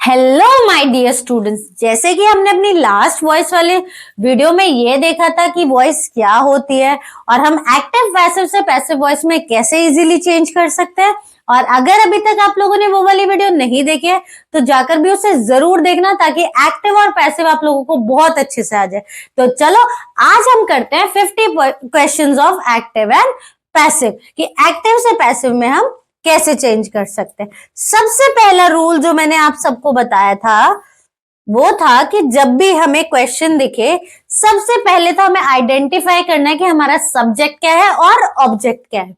Hello my dear students, जैसे कि हमने अपनी लास्ट वॉइस वाले वीडियो में ये देखा था कि वॉइस क्या होती है और हम एक्टिव पैसिव से पैसिव वॉइस में कैसे इजीली चेंज कर सकते हैं। और अगर अभी तक आप लोगों ने वो वाली वीडियो नहीं देखी है तो जाकर भी उसे जरूर देखना ताकि एक्टिव और पैसिव आप लोगों को बहुत अच्छे से आ जाए। तो चलो आज हम करते हैं 50 questions of active and passive कि एक्टिव से पैसिव में हम कैसे चेंज कर सकते हैं। सबसे पहला रूल जो मैंने आप सबको बताया था वो था कि जब भी हमें क्वेश्चन दिखे सबसे पहले तो हमें आइडेंटिफाई करना है कि हमारा सब्जेक्ट क्या है और ऑब्जेक्ट क्या है।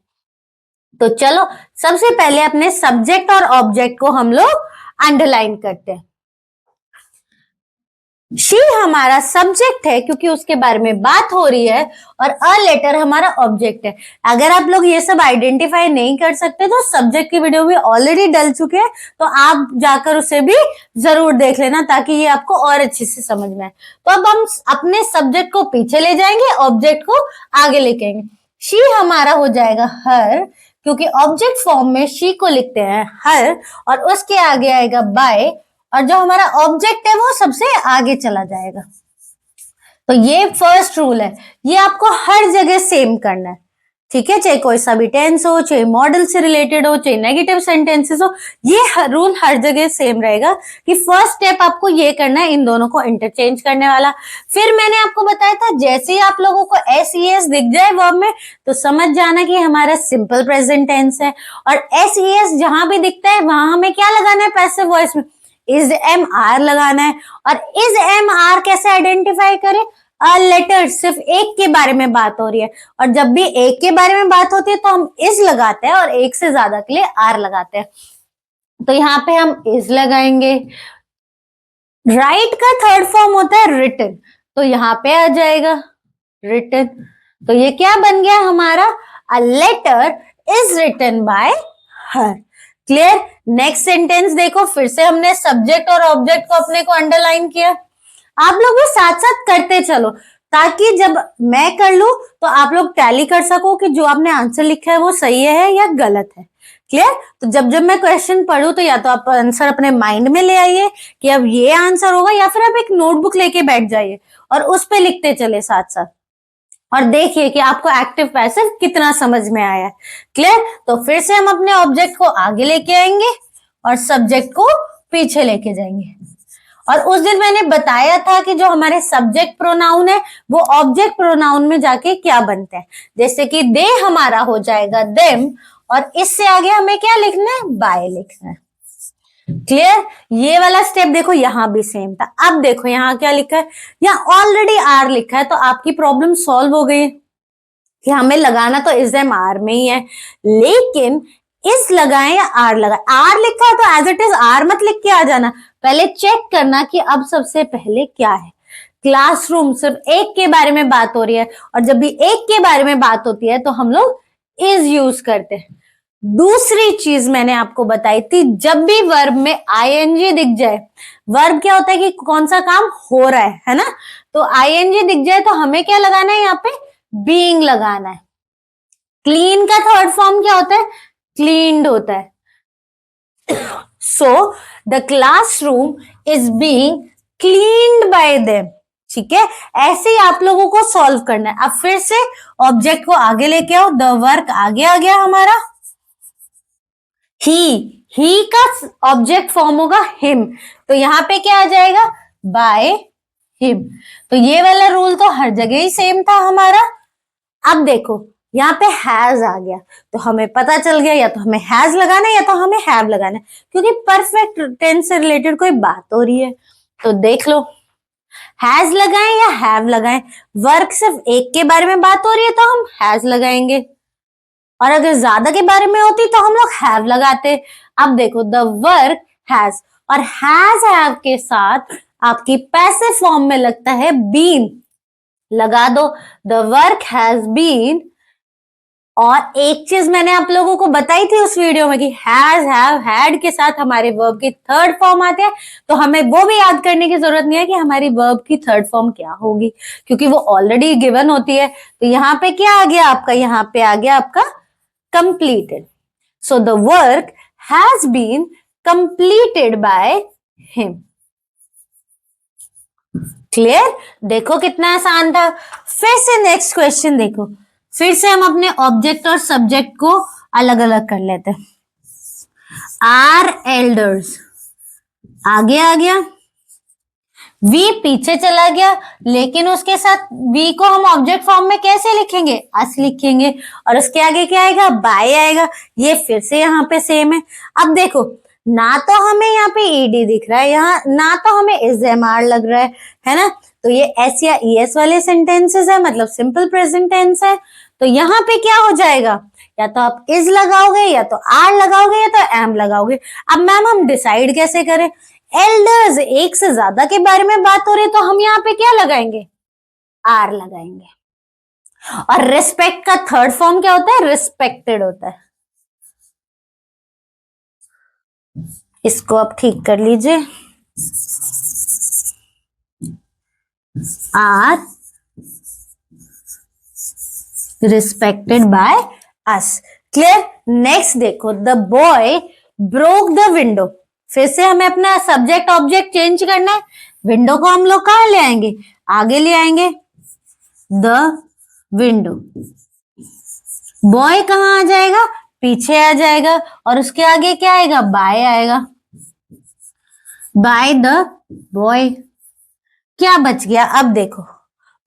तो चलो सबसे पहले अपने सब्जेक्ट और ऑब्जेक्ट को हम लोग अंडरलाइन करते हैं। शी हमारा सब्जेक्ट है क्योंकि उसके बारे में बात हो रही है और अ लेटर हमारा ऑब्जेक्ट है। अगर आप लोग ये सब आइडेंटिफाई नहीं कर सकते तो सब्जेक्ट की वीडियो भी ऑलरेडी डल चुके हैं, तो आप जाकर उसे भी जरूर देख लेना ताकि ये आपको और अच्छे से समझ में आए। तो अब हम अपने सब्जेक्ट को पीछे ले जाएंगे, ऑब्जेक्ट को आगे लेके आएंगे। शी हमारा हो जाएगा हर, क्योंकि ऑब्जेक्ट फॉर्म में शी को लिखते हैं हर और उसके आगे आएगा बाय और जो हमारा ऑब्जेक्ट है वो सबसे आगे चला जाएगा। तो ये फर्स्ट रूल है, ये आपको हर जगह सेम करना है, ठीक है। चाहे कोई सा भी टेंस हो, चाहे मॉडल से रिलेटेड हो, चाहे नेगेटिव सेंटेंसेस हो, ये रूल हर जगह सेम रहेगा कि फर्स्ट स्टेप आपको ये करना है इन दोनों को इंटरचेंज करने वाला। फिर मैंने आपको बताया था जैसे ही आप लोगों को एस ई एस दिख जाए वर्ब में तो समझ जाना कि हमारा सिंपल प्रेजेंट टेंस है, और एस ई एस जहां भी दिखता है वहां हमें क्या लगाना है पैसिव वॉइस में इज एम आर लगाना है। और इज एम आर कैसे आइडेंटिफाई करें, अ लेटर सिर्फ एक के बारे में बात हो रही है और जब भी एक के बारे में बात होती है तो हम इज लगाते हैं और एक से ज्यादा के लिए आर लगाते हैं। तो यहाँ पे हम इज लगाएंगे। राइट का थर्ड फॉर्म होता है रिटन, तो यहाँ पे आ जाएगा रिटन। तो ये क्या बन गया हमारा, a letter is written by her. Clear. Next sentence देखो, फिर से हमने सब्जेक्ट और ऑब्जेक्ट को अपने को अंडरलाइन किया। आप लोग भी साथ साथ करते चलो ताकि जब मैं कर लूं तो आप लोग टैली कर सको कि जो आपने आंसर लिखा है वो सही है या गलत है। क्लियर। तो जब जब मैं क्वेश्चन पढ़ूं तो या तो आप आंसर अपने माइंड में ले आइए कि अब ये आंसर होगा, या फिर आप एक नोटबुक लेके बैठ जाइए और उस पे लिखते चले साथ साथ और देखिए कि आपको एक्टिव पैसिव कितना समझ में आया है। क्लियर। तो फिर से हम अपने ऑब्जेक्ट को आगे लेके आएंगे और सब्जेक्ट को पीछे लेके जाएंगे। और उस दिन मैंने बताया था कि जो हमारे सब्जेक्ट प्रोनाउन है वो ऑब्जेक्ट प्रोनाउन में जाके क्या बनते हैं, जैसे कि दे हमारा हो जाएगा देम और इससे आगे हमें क्या लिखना है, बाय लिखना है। क्लियर। ये वाला स्टेप देखो यहाँ भी सेम था। अब देखो यहाँ क्या लिखा है, यहाँ ऑलरेडी आर लिखा है तो आपकी प्रॉब्लम सॉल्व हो गई कि हमें लगाना तो इज एम आर में ही है, लेकिन इस लगाएं या आर लगाएं। आर लिखा है तो एज इट इज आर मत लिख के आ जाना, पहले चेक करना कि अब सबसे पहले क्या है। क्लासरूम सिर्फ एक के बारे में बात हो रही है और जब भी एक के बारे में बात होती है तो हम लोग इज यूज करते हैं। दूसरी चीज मैंने आपको बताई थी, जब भी वर्ब में आईएनजी दिख जाए, वर्ब क्या होता है कि कौन सा काम हो रहा है ना, तो आईएनजी दिख जाए तो हमें क्या लगाना है, यहाँ पे बीइंग लगाना है। क्लीन का थर्ड फॉर्म क्या होता है, क्लीन्ड होता है। So the classroom is being cleaned bye them. ठीक है, ऐसे ही आप लोगों को सॉल्व करना है। अब फिर से ऑब्जेक्ट को आगे लेके आओ, द वर्क आगे आ गया हमारा। ही का ऑब्जेक्ट फॉर्म होगा हिम, तो यहाँ पे क्या आ जाएगा, बाय हिम। तो ये वाला रूल तो हर जगह ही सेम था हमारा। अब देखो यहाँ पे हैज आ गया तो हमें पता चल गया या तो हमें हैज लगाना है या तो हमें हैव लगाना है, क्योंकि परफेक्ट टेंस से रिलेटेड कोई बात हो रही है। तो देख लो, हैज लगाएं या हैव लगाएं, वर्क सिर्फ एक के बारे में बात हो रही है तो हम हैज लगाएंगे और अगर ज्यादा के बारे में होती तो हम लोग हैव लगाते। अब देखो द वर्क हैज, और हैज हैव के साथ आपकी पैसिव फॉर्म में लगता है बीन, लगा दो द वर्क हैज बीन। और एक चीज मैंने आप लोगों को बताई थी उस वीडियो में कि हैज हैव हैड के साथ हमारे वर्ब की थर्ड फॉर्म आते हैं, तो हमें वो भी याद करने की जरूरत नहीं है कि हमारी वर्ब की थर्ड फॉर्म क्या होगी, क्योंकि वो ऑलरेडी गिवन होती है। तो यहाँ पे क्या आ गया आपका, यहाँ पे आ गया आपका completed. So the work has been completed by him. Clear? देखो कितना आसान था। फिर से नेक्स्ट क्वेश्चन देखो, फिर से हम अपने ऑब्जेक्ट और सब्जेक्ट को अलग अलग कर लेते हैं। आर एल्डर्स आगे आ गया, वी पीछे चला गया, लेकिन उसके साथ वी को हम ऑब्जेक्ट फॉर्म में कैसे लिखेंगे? अस लिखेंगे, और उसके आगे क्या आएगा? बाय आएगा। ये फिर से यहाँ पे सेम है। अब देखो, ना तो हमें यहाँ पे ईडी दिख रहा है, यहाँ ना तो हमें इज एम आर लग रहा है ना? तो ये एस या ईएस वाले सेंटेंसेस है, मतलब सिंपल प्रेजेंट टेंस है। तो यहाँ पे क्या हो जाएगा? या तो आप इज लगाओगे, या तो आर लगाओगे, या तो एम लगाओगे। अब मैम हम डिसाइड कैसे करें? एल्डर्स, एक से ज्यादा के बारे में बात हो रही है, तो हम यहाँ पे क्या लगाएंगे? आर लगाएंगे। और रिस्पेक्ट का थर्ड फॉर्म क्या होता है? रिस्पेक्टेड होता है। इसको आप ठीक कर लीजिए। Are respected by us. Clear? Next देखो, the boy broke the window. फिर से हमें अपना सब्जेक्ट ऑब्जेक्ट चेंज करना है। विंडो को हम लोग कहाँ ले आएंगे? आगे ले आएंगे, द विंडो। बॉय कहाँ आ जाएगा? पीछे आ जाएगा, और उसके आगे क्या आएगा? बाय आएगा, बाय द बॉय। क्या बच गया? अब देखो,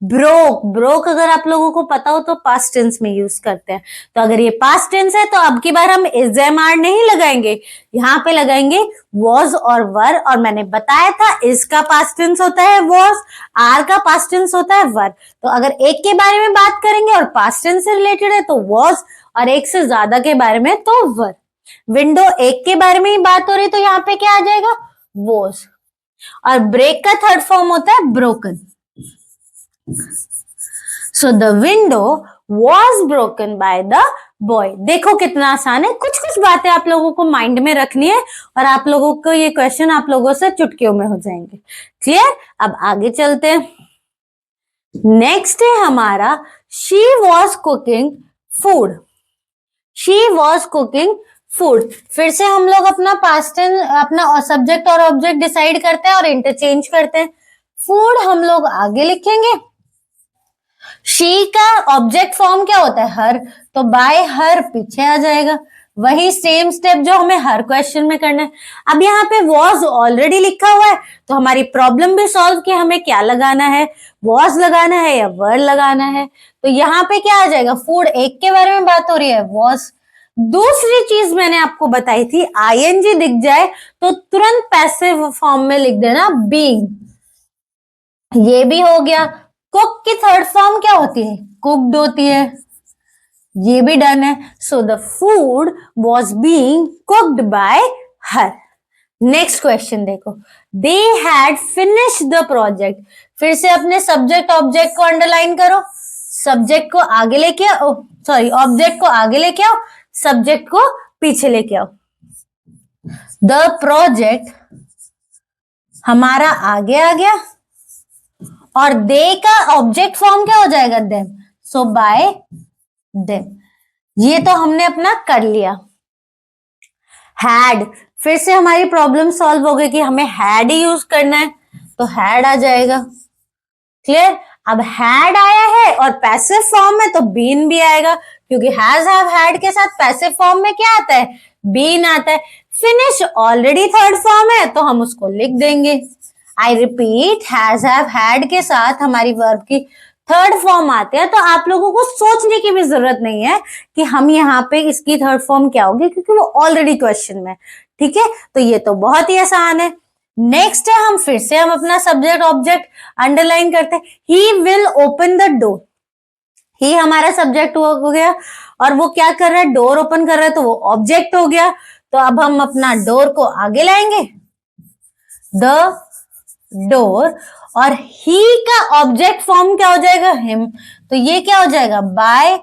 ब्रोक। ब्रोक अगर आप लोगों को पता हो तो पास्ट टेंस में यूज करते हैं। तो अगर ये पास्ट टेंस है तो अब की बार हम इज एम आर नहीं लगाएंगे, यहाँ पे लगाएंगे वॉज और वर। और मैंने बताया था इज का पास्ट टेंस होता है वॉज, आर का पास्ट टेंस होता है वर। तो अगर एक के बारे में बात करेंगे और पास्ट टेंस से रिलेटेड है तो वॉज, और एक से ज्यादा के बारे में तो वर। विंडो एक के बारे में ही बात हो रही तो यहाँ पे क्या आ जाएगा? वॉज। और ब्रेक का थर्ड फॉर्म होता है broken. So the window was broken by the boy। देखो कितना आसान है। कुछ कुछ बातें आप लोगों को माइंड में रखनी है, और आप लोगों को ये क्वेश्चन आप लोगों से चुटकियों में हो जाएंगे। क्लियर? अब आगे चलते हैं। नेक्स्ट है हमारा she was cooking food। she was cooking food. फिर से हम लोग अपना पास्ट टेंस, अपना सब्जेक्ट और ऑब्जेक्ट डिसाइड करते हैं और इंटरचेंज करते हैं। फूड हम लोग आगे लिखेंगे। शी का ऑब्जेक्ट फॉर्म क्या होता है? हर, तो बाय हर पीछे आ जाएगा। वही सेम स्टेप जो हमें हर क्वेश्चन में करना है। अब यहाँ पे वॉज ऑलरेडी लिखा हुआ है, तो हमारी प्रॉब्लम भी सॉल्व की, हमें क्या लगाना है? वॉज लगाना है या वर लगाना है? तो यहाँ पे क्या आ जाएगा? फूड एक के बारे में बात हो रही है, वॉज। दूसरी चीज मैंने आपको बताई थी, आईएनजी दिख जाए तो तुरंत पैसिव फॉर्म में लिख देना बीइंग। ये भी हो गया। कुक की थर्ड फॉर्म क्या होती है? कुक्ड होती है। ये भी डन है। So the food was being cooked by her. Next question देखो, they had finished the project. फिर से अपने सब्जेक्ट ऑब्जेक्ट को अंडरलाइन करो। सब्जेक्ट को आगे लेके आओ, सॉरी ऑब्जेक्ट को आगे लेके आओ, सब्जेक्ट को पीछे लेके आओ। द प्रोजेक्ट हमारा आगे आ गया, और दे का ऑब्जेक्ट फॉर्म क्या हो जाएगा? देम। सो बाय देम। ये तो हमने अपना कर लिया। हैड, फिर से हमारी प्रॉब्लम सॉल्व हो गई कि हमें हैड ही यूज करना है, तो हैड आ जाएगा। क्लियर? अब हैड आया है और पैसिव फॉर्म में, तो बीन भी आएगा, क्योंकि हैज हैव हैड के साथ पैसिव फॉर्म में क्या आता है? बीन आता है। फिनिश ऑलरेडी थर्ड फॉर्म है, तो हम उसको लिख देंगे। I repeat, has have had के साथ हमारी वर्ब की थर्ड फॉर्म आते हैं, तो आप लोगों को सोचने की भी जरूरत नहीं है कि हम यहाँ पे इसकी थर्ड फॉर्म क्या होगी, क्योंकि वो ऑलरेडी क्वेश्चन में। ठीक है, तो ये तो बहुत ही आसान है। नेक्स्ट है, हम फिर से हम अपना सब्जेक्ट ऑब्जेक्ट अंडरलाइन करते हैं। He will open the door. He हमारा सब्जेक्ट हो गया, और वो क्या कर रहा है? डोर ओपन कर रहा है, तो वो ऑब्जेक्ट हो गया। तो अब हम अपना डोर को आगे लाएंगे, द डोर, और ही का ऑब्जेक्ट फॉर्म क्या हो जाएगा? हिम। तो ये क्या हो जाएगा? बाय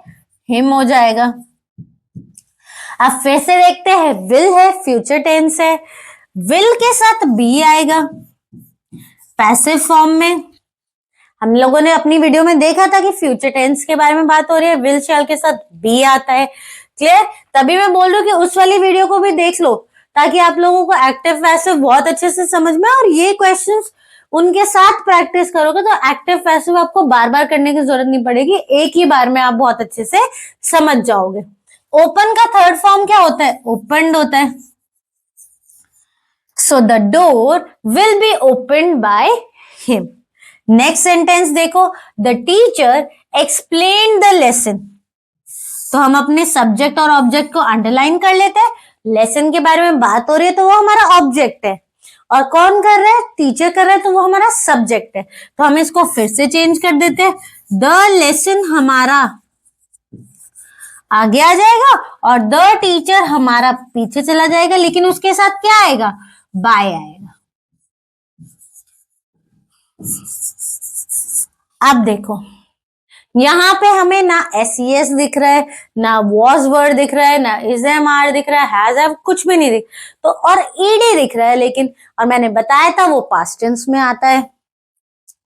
हिम हो जाएगा। अब फिर से देखते हैं, विल है, फ्यूचर टेंस है, विल के साथ बी आएगा पैसिव फॉर्म में। हम लोगों ने अपनी वीडियो में देखा था कि फ्यूचर टेंस के बारे में बात हो रही है, विल शैल के साथ बी आता है। क्लियर? तभी मैं बोल रही हूँ कि उस वाली वीडियो को भी देख लो, ताकि आप लोगों को एक्टिव पैसिव बहुत अच्छे से समझ में, और ये क्वेश्चंस उनके साथ प्रैक्टिस करोगे तो एक्टिव पैसिव आपको बार बार करने की जरूरत नहीं पड़ेगी, एक ही बार में आप बहुत अच्छे से समझ जाओगे। ओपन का थर्ड फॉर्म क्या होता है? ओपन्ड होता है। So the door will be opened by him. Next sentence देखो, the teacher explain the lesson. तो हम अपने सब्जेक्ट और ऑब्जेक्ट को अंडरलाइन कर लेते हैं। लेसन के बारे में बात हो रही है तो वो हमारा ऑब्जेक्ट है, और कौन कर रहा है? टीचर कर रहा है, तो वो हमारा सब्जेक्ट है। तो हम इसको फिर से चेंज कर देते हैं, द लेसन हमारा आगे आ जाएगा और द टीचर हमारा पीछे चला जाएगा, लेकिन उसके साथ क्या आएगा? बाय आएगा। अब देखो यहां पे हमें ना SES दिख रहा है, ना वॉज वर्ड दिख रहा है, ना इज एम आर दिख रहा है, हैज हैव कुछ भी नहीं दिख, तो और ईडी दिख रहा है, लेकिन और मैंने बताया था वो पास्ट टेंस में आता है।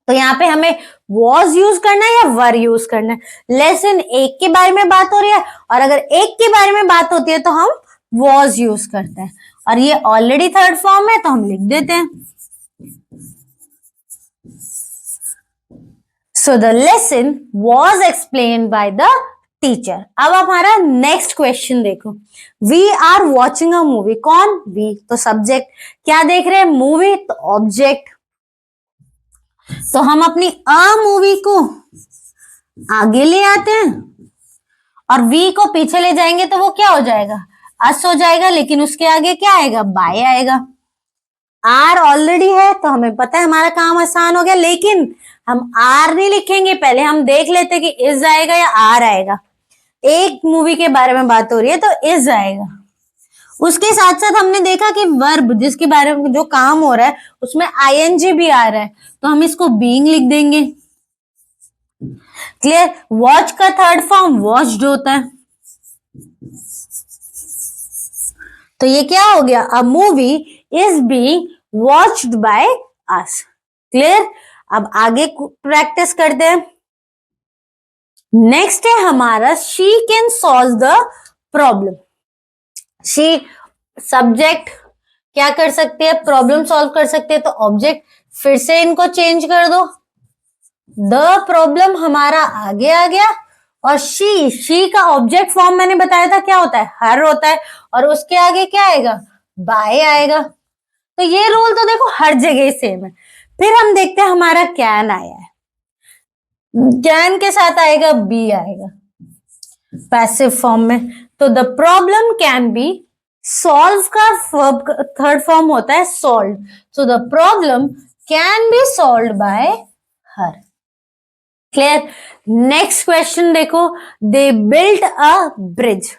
तो यहाँ पे हमें वॉज यूज करना है या वर यूज करना है? लेसन एक के बारे में बात हो रही है, और अगर एक के बारे में बात होती है तो हम वॉज यूज करते हैं, और ये ऑलरेडी थर्ड फॉर्म है तो हम लिख देते हैं। So the lesson was explained by the teacher. अब हमारा नेक्स्ट क्वेश्चन देखो, we are watching a movie। कौन? we, तो सब्जेक्ट। क्या देख रहे हैं? मूवी, तो ऑब्जेक्ट। तो हम अपनी अ मूवी को आगे ले आते हैं और वी को पीछे ले जाएंगे तो वो क्या हो जाएगा? अस हो जाएगा, लेकिन उसके आगे क्या आएगा? बाय आएगा। आर ऑलरेडी है तो हमें पता है हमारा काम आसान हो गया, लेकिन हम आर नहीं लिखेंगे, पहले हम देख लेते कि इज आएगा या आर आएगा। एक मूवी के बारे में बात हो रही है तो इज आएगा। उसके साथ साथ हमने देखा कि वर्ब जिसके बारे में जो काम हो रहा है उसमें आईएनजी भी आ रहा है, तो हम इसको बीइंग लिख देंगे। क्लियर? वॉच का थर्ड फॉर्म वॉच्ड होता है। तो ये क्या हो गया? A movie is being watched by us. Clear? अब आगे प्रैक्टिस करते हैं। नेक्स्ट है हमारा she can solve the problem. She subject क्या कर सकते हैं? प्रॉब्लम सॉल्व कर सकते हैं, तो ऑब्जेक्ट फिर से इनको चेंज कर दो। द प्रॉब्लम हमारा आगे आ गया, और शी का ऑब्जेक्ट फॉर्म मैंने बताया था क्या होता है? हर होता है, और उसके आगे क्या आएगा? बाय आएगा। तो ये रूल तो देखो हर जगह सेम है। फिर हम देखते हैं हमारा कैन आया है, कैन के साथ आएगा बी आएगा पैसिव फॉर्म में। तो the problem can be solve का थर्ड फॉर्म होता है solve. So the problem can be solve by her. Clear? Next question देखो, दे बिल्ट अ ब्रिज।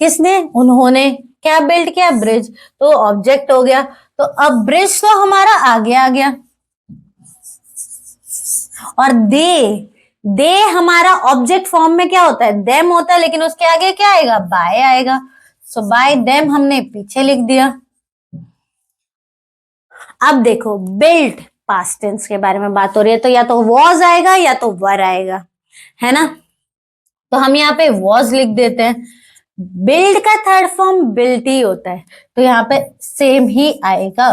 किसने? उन्होंने। क्या बिल्ड किया? ब्रिज। तो ऑब्जेक्ट हो गया, तो अब ब्रिज तो हमारा आगे आ गया, और दे हमारा ऑब्जेक्ट फॉर्म में क्या होता है? देम होता है, लेकिन उसके आगे क्या आएगा? बाय आएगा। सो बाय देम हमने पीछे लिख दिया। अब देखो बिल्ट पास्ट टेंस के बारे में बात हो रही है, तो या तो वॉज आएगा या तो वर आएगा, है ना? तो हम यहाँ पे वॉज लिख देते हैं। बिल्ड का थर्ड फॉर्म बिल्ट ही होता है, तो यहाँ पे सेम ही आएगा।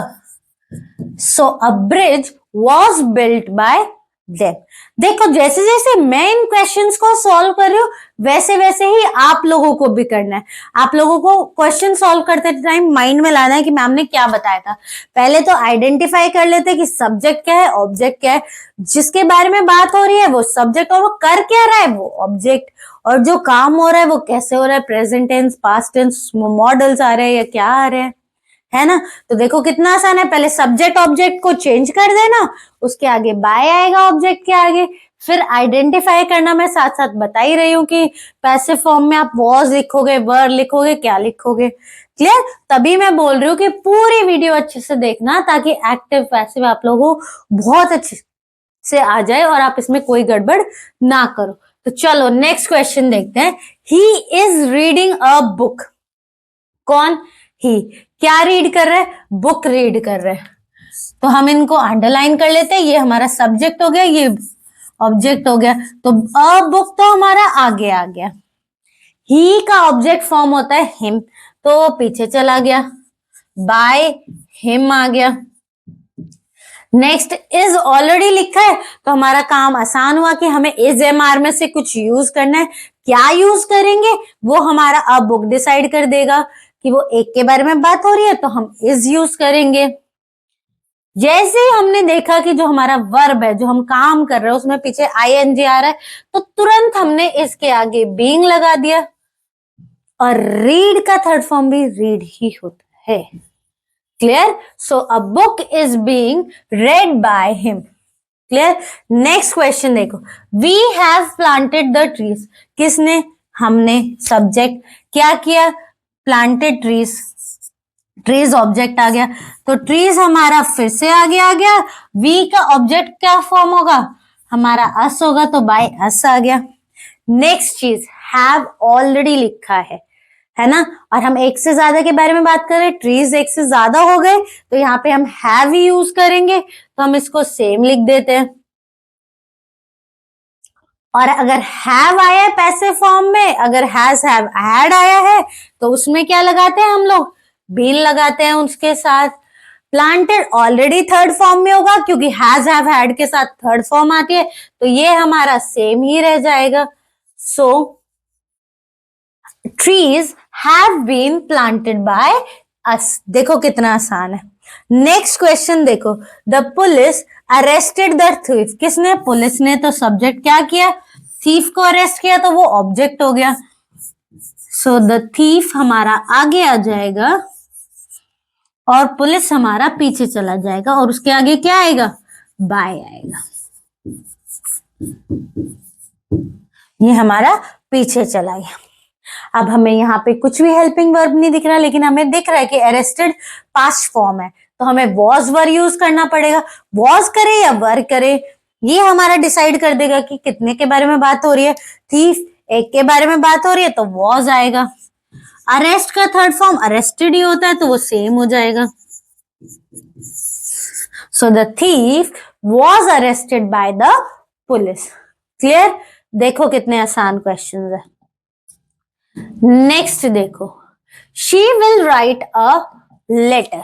So a bridge was built by them. देखो जैसे जैसे मैं इन क्वेश्चंस को सॉल्व कर रही हूँ वैसे वैसे ही आप लोगों को भी करना है। आप लोगों को क्वेश्चन सॉल्व करते टाइम माइंड में लाना है कि मैम ने क्या बताया था। पहले तो आइडेंटिफाई कर लेते हैं कि सब्जेक्ट क्या है, ऑब्जेक्ट क्या है। जिसके बारे में बात हो रही है वो सब्जेक्ट, और वो कर क्या रहा है वो ऑब्जेक्ट, और जो काम हो रहा है वो कैसे हो रहा है, present tense, past tense, modals आ रहे हैं या क्या आ रहे हैं, है ना? तो देखो कितना आसान है, पहले सब्जेक्ट ऑब्जेक्ट को चेंज कर देना, उसके आगे बाय आएगा ऑब्जेक्ट के आगे, फिर आइडेंटिफाई करना। मैं साथ साथ बता ही रही हूँ कि पैसिव फॉर्म में आप वॉज लिखोगे, वर लिखोगे, क्या लिखोगे। क्लियर? तभी मैं बोल रही हूँ कि पूरी वीडियो अच्छे से देखना, ताकि एक्टिव पैसिव आप लोगों को बहुत अच्छे से आ जाए और आप इसमें कोई गड़बड़ ना करो। तो चलो नेक्स्ट क्वेश्चन देखते हैं। He is reading a book. कौन? ही। क्या रीड कर रहे हैं? बुक रीड कर रहे हैं। तो हम इनको अंडरलाइन कर लेते हैं। ये हमारा सब्जेक्ट हो गया, ये ऑब्जेक्ट हो गया। तो अ बुक तो हमारा आगे आ गया। ही का ऑब्जेक्ट फॉर्म होता है हिम, तो पीछे चला गया। बाय हिम आ गया। नेक्स्ट इज ऑलरेडी लिखा है तो हमारा काम आसान हुआ कि हमें इज एमआर में से कुछ यूज करना है। क्या यूज करेंगे वो हमारा अब बुक डिसाइड कर देगा कि वो एक के बारे में बात हो रही है तो हम इज यूज करेंगे। जैसे ही हमने देखा कि जो हमारा वर्ब है जो हम काम कर रहे हैं उसमें पीछे आईएनजी आ रहा है तो तुरंत हमने इसके आगे बीइंग लगा दिया। और रीड का थर्ड फॉर्म भी रीड ही होता है। Clear? So a book is being read by him. Clear? Next question देखो, we have planted the trees. किसने? हमने। सब्जेक्ट। क्या किया? Planted trees. ट्रीज ऑब्जेक्ट आ गया तो ट्रीज हमारा फिर से आगे आ गया। वी का ऑब्जेक्ट क्या फॉर्म होगा? हमारा अस होगा तो बाय अस आ गया। नेक्स्ट चीज हैव ऑलरेडी लिखा है ना, और हम एक से ज्यादा के बारे में बात कर रहे हैं। ट्रीज एक से ज्यादा हो गए तो यहाँ पे हम हैव ही यूज करेंगे तो हम इसको सेम लिख देते हैं। और अगर हैव आया है पैसिव फॉर्म में, अगर हैज हैव हैड आया है तो उसमें क्या लगाते हैं हम लोग? बीन लगाते हैं उसके साथ। प्लांटेड ऑलरेडी थर्ड फॉर्म में होगा क्योंकि हैज हैव हैड के साथ थर्ड फॉर्म आती है तो ये हमारा सेम ही रह जाएगा। So trees have been planted by us. देखो कितना आसान है। नेक्स्ट क्वेश्चन देखो, the police arrested the thief. किसने? पुलिस ने। तो सब्जेक्ट क्या किया? थीफ को अरेस्ट किया तो वो ऑब्जेक्ट हो गया। सो द थीफ हमारा आगे आ जाएगा और पुलिस हमारा पीछे चला जाएगा और उसके आगे क्या आएगा? बाय आएगा। ये हमारा पीछे चला गया। अब हमें यहाँ पे कुछ भी हेल्पिंग वर्ब नहीं दिख रहा लेकिन हमें दिख रहा है कि अरेस्टेड पास्ट फॉर्म है तो हमें वॉज वर यूज करना पड़ेगा। वॉज करे या वर करे ये हमारा डिसाइड कर देगा कि कितने के बारे में बात हो रही है। थीफ एक के बारे में बात हो रही है तो वॉज आएगा। अरेस्ट का थर्ड फॉर्म अरेस्टेड ही होता है तो वो सेम हो जाएगा। So the thief was arrested by the police. Clear? देखो कितने आसान क्वेश्चन है। नेक्स्ट देखो, she will write a letter.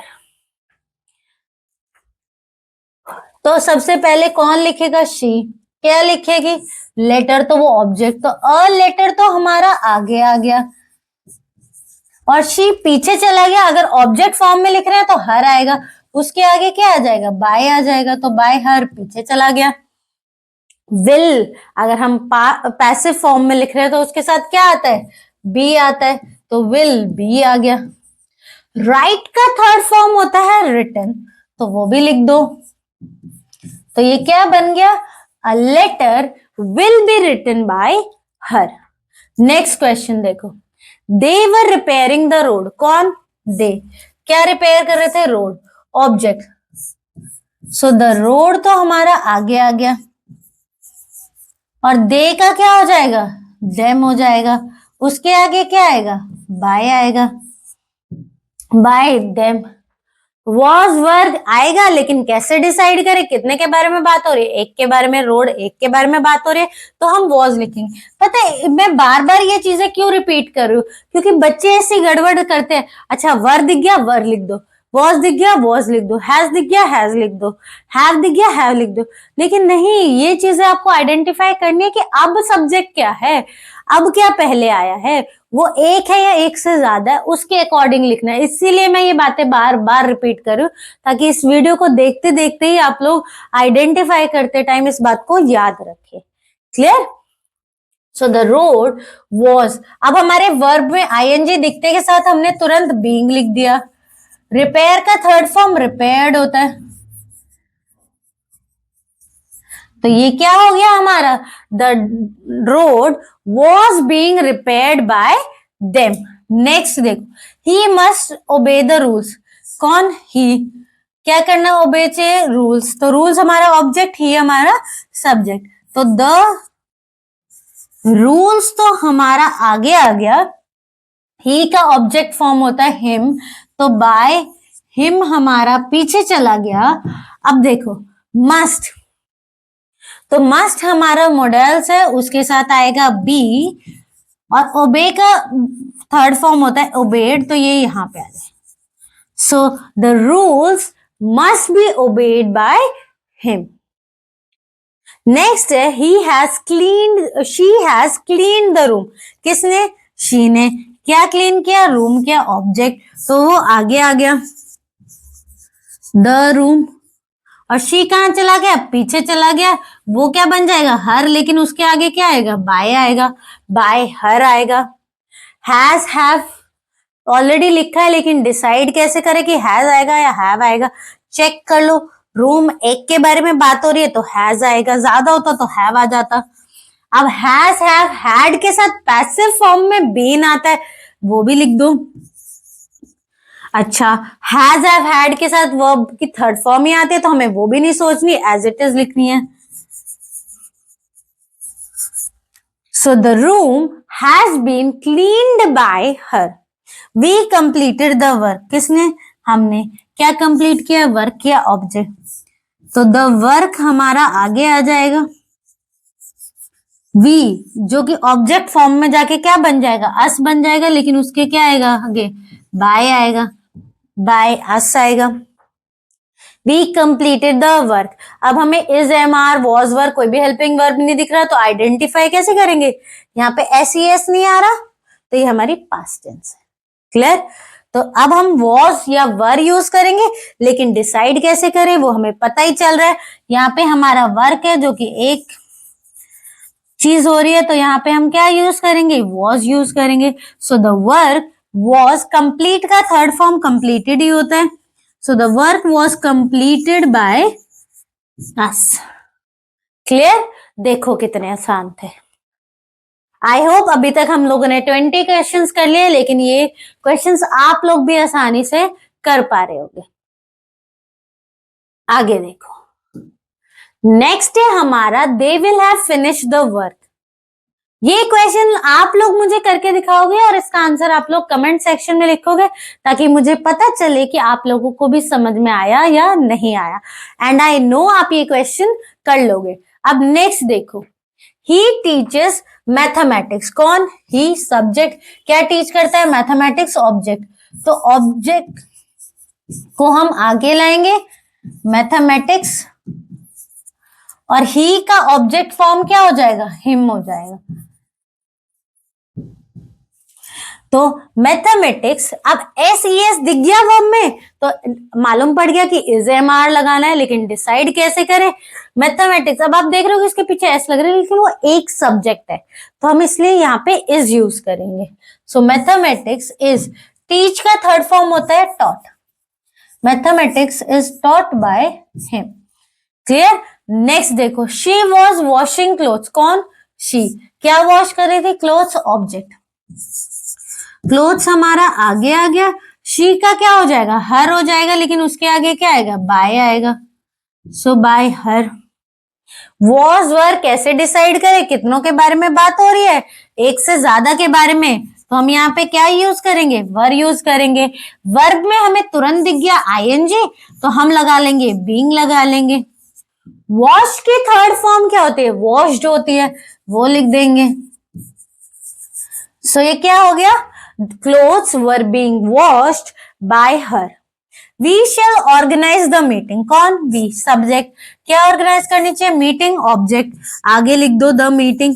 तो सबसे पहले कौन लिखेगा? शी। क्या लिखेगी? लेटर। तो वो ऑब्जेक्ट, तो अ लेटर तो हमारा आगे आ गया और शी पीछे चला गया। अगर ऑब्जेक्ट फॉर्म में लिख रहे हैं तो हर आएगा, उसके आगे क्या आ जाएगा? बाय आ जाएगा तो बाय हर पीछे चला गया। विल अगर हम पैसिव फॉर्म में लिख रहे हैं तो उसके साथ क्या आता है? बी आता है तो विल बी आ गया। राइट का थर्ड फॉर्म होता है रिटन तो वो भी लिख दो। तो ये क्या बन गया? A letter will be written by her. Next question देखो, they were repairing the road. कौन? दे। क्या रिपेयर कर रहे थे? Road. Object. So the road तो हमारा आगे आ गया और दे का क्या हो जाएगा? देम हो जाएगा। उसके आगे क्या आएगा? बाय आएगा। Bye them. वॉज वर्ग आएगा लेकिन कैसे डिसाइड करें कितने के बारे में बात हो रही है? एक के बारे में रोड, एक के बारे में बात हो रही है तो हम वॉज लिखेंगे। पता है मैं बार बार ये चीजें क्यों रिपीट कर रही हूँ? क्योंकि बच्चे ऐसी गड़बड़ करते हैं। अच्छा वर दिख गया वर लिख दो, वॉज दिख गया वॉज लिख दो, हैज दिख गया हैज लिख दो, हैव दिख गया हैव लिख दो। लेकिन नहीं, ये चीजें आपको आइडेंटिफाई करनी है कि अब सब्जेक्ट क्या है, अब क्या पहले आया है, वो एक है या एक से ज्यादा है, उसके अकॉर्डिंग लिखना है। इसीलिए मैं ये बातें बार बार रिपीट कर रही हूँ ताकि इस वीडियो को देखते देखते ही आप लोग आइडेंटिफाई करते टाइम इस बात को याद रखें। Clear? So the road was. अब हमारे वर्ब में आईएनजी दिखते के साथ हमने तुरंत बीइंग लिख दिया। रिपेयर का थर्ड फॉर्म रिपेयर्ड होता है तो ये क्या हो गया हमारा? The road was being repaired by them. Next देखो, he must obey the rules. कौन? ही। क्या करना? ओबे चाहिए रूल्स। तो रूल्स हमारा ऑब्जेक्ट, ही हमारा सब्जेक्ट। तो द रूल्स तो हमारा आगे आ गया। ही का ऑब्जेक्ट फॉर्म होता है हिम तो बाय हिम हमारा पीछे चला गया। अब देखो मस्ट, तो मस्ट हमारा मॉडल्स है उसके साथ आएगा बी और ओबे का थर्ड फॉर्म होता है ओबेड तो ये यहां पे आ जाए। So the rules must be obeyed by him. Next है she has cleaned the room. किसने? she ने क्या क्लीन किया? रूम क्या? ऑब्जेक्ट, तो वो आगे आ गया द रूम, और शी कहाँ चला गया? पीछे चला गया, वो क्या बन जाएगा? हर, लेकिन उसके आगे क्या आएगा? बाय आएगा, बाय हर आएगा। हैज हैव ऑलरेडी लिखा है, लेकिन डिसाइड कैसे करें कि हैज आएगा या हैव आएगा? चेक कर लो, रूम एक के बारे में बात हो रही है तो हैज आएगा, ज्यादा होता तो हैव आ जाता। अब हैज हैव हैड के साथ पैसिव फॉर्म में बीन आता है, वो भी लिख दो। अच्छा, हैज हैव हैड के साथ वर्ब की थर्ड फॉर्म ही आती है तो हमें वो भी नहीं सोचनी, एज इट इज लिखनी है। So the room has been cleaned by her. We completed the work. किसने? हमने। क्या कंप्लीट किया? वर्क किया, ऑब्जेक्ट, तो द वर्क हमारा आगे आ जाएगा। वी जो कि ऑब्जेक्ट फॉर्म में जाके क्या बन जाएगा? अस बन जाएगा, लेकिन उसके क्या आएगा आगे? बाय आएगा, बाय अस आएगा। We completed the work. अब हमें is, am are, was, were कोई भी हेल्पिंग वर्ब नहीं दिख रहा, तो आइडेंटिफाई कैसे करेंगे? यहाँ पे एस ई एस नहीं आ रहा, तो ये हमारी पास्ट टेंस है। क्लियर? तो अब हम वॉज या वर यूज करेंगे, लेकिन डिसाइड कैसे करें वो हमें पता ही चल रहा है। यहाँ पे हमारा वर्क है जो कि एक चीज हो रही है, तो यहाँ पे हम क्या यूज करेंगे? वॉज यूज करेंगे। सो द वर्क वॉज, कंप्लीट का थर्ड फॉर्म कंप्लीटेड ही होता है, so the work was completed by us. Clear? देखो कितने आसान थे। आई होप अभी तक हम लोगों ने 20 क्वेश्चंस कर लिए, लेकिन ये क्वेश्चंस आप लोग भी आसानी से कर पा रहे होंगे। आगे देखो, नेक्स्ट है हमारा they will have finished the work. ये क्वेश्चन आप लोग मुझे करके दिखाओगे और इसका आंसर आप लोग कमेंट सेक्शन में लिखोगे, ताकि मुझे पता चले कि आप लोगों को भी समझ में आया या नहीं आया। एंड आई नो आप ये क्वेश्चन कर लोगे। अब नेक्स्ट देखो, ही टीचेस मैथमेटिक्स। कौन? ही सब्जेक्ट। क्या टीच करता है? मैथमेटिक्स ऑब्जेक्ट, तो ऑब्जेक्ट को हम आगे लाएंगे मैथमेटिक्स, और ही का ऑब्जेक्ट फॉर्म क्या हो जाएगा? हिम हो जाएगा। तो मैथमेटिक्स, अब एस ई एस दिख गया वर्ब में, तो मालूम पड़ गया कि इज, एम आर लगाना है, लेकिन डिसाइड कैसे करें? मैथमेटिक्स, अब आप देख रहे हो कि इसके पीछे एस लग रहा है, लेकिन वो एक सब्जेक्ट है, तो हम इसलिए यहाँ पे इज यूज करेंगे। सो मैथमेटिक्स इज, टीच का थर्ड फॉर्म होता है taught. Mathematics is taught by him. Clear? Next देखो, शी वॉज वॉशिंग क्लोथ्स। कौन? शी। क्या वॉश कर रही थी? Clothes, object. क्लोथ्स हमारा आगे आ गया, शी का क्या हो जाएगा? हर हो जाएगा, लेकिन उसके आगे क्या आएगा? बाय आएगा, सो बाय हर। वॉज, वर कैसे डिसाइड करें? कितनों के बारे में बात हो रही है? एक से ज्यादा के बारे में, तो हम यहाँ पे क्या यूज करेंगे? वर यूज करेंगे। वर्ब में हमें तुरंत दिख गया आईएनजी, तो हम लगा लेंगे बीइंग लगा लेंगे। वॉश की थर्ड फॉर्म क्या होती है? वॉश्ड होती है, वो लिख देंगे। सो ये क्या हो गया? Clothes were being washed by her. We shall organize the meeting. कौन? We, subject. क्या ऑर्गेनाइज करनी चाहिए? Meeting, object. आगे लिख दो द मीटिंग,